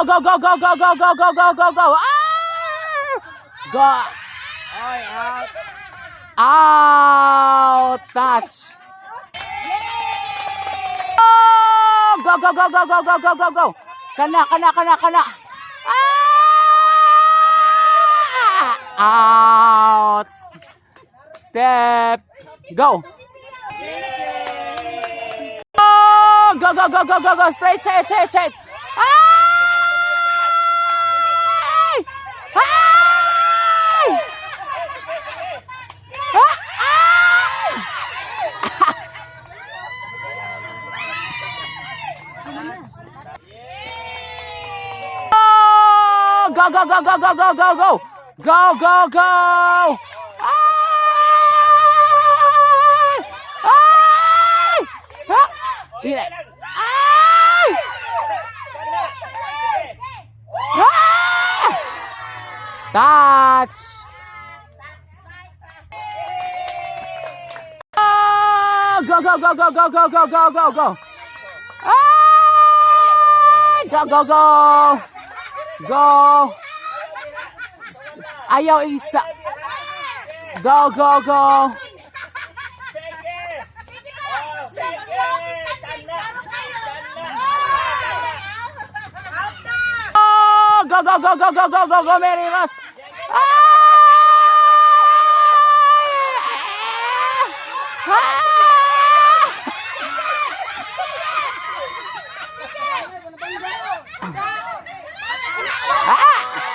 go, go, go, go, go, go, go, go, go, go, go. Go. Oy, out. Out. Touch. Oh, go, go, go, go, go, go, go, go, go. Kana. Out. Step. Go. Oh, go, go, go, go, go, go. Straight. Ay! Ay! Oh, go, go, go, go, go, go, go, go. Go, go, go. Ay! Touch. Oh, go, go, go, go, go, go, go, go, go, go. Ay! Go, go, go. Go. Ayaw isa. Go, go, go. Go, go, go, go, go, go, go, go, Mary Ross.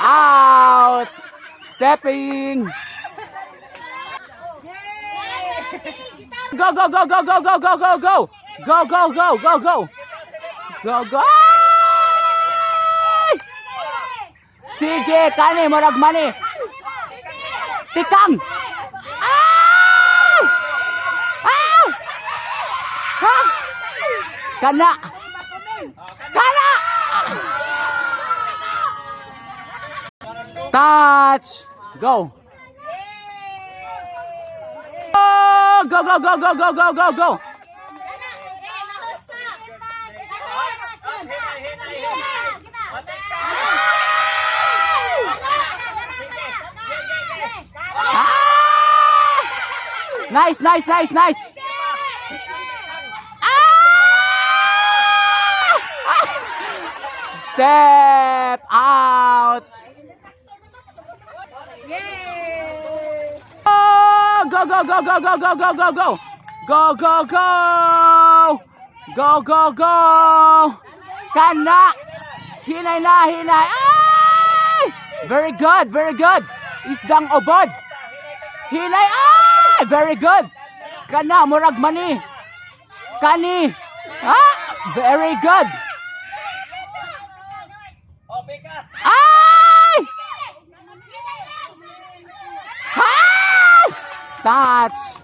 Out. Stepping. Go, go, go, go, go, go, go, go, go. Go, go, go, go, go. Go, go. Sige, kani, murag mani. Tikang. Ow! Ow! Ha? Kana. Kana. Touch. Go. Oh, go, go, go, go, go, go, go, go. Nice. Step out. Oh, go, go, go, go, go, go, go, go, go. Go, go, go. Go, go, go. Kana. Hinay. Ay! Very good. Isdang obod. Hinay. Ay! Very good. Kana, murag mani. Kani. Very good. Ay! Ay! Touch.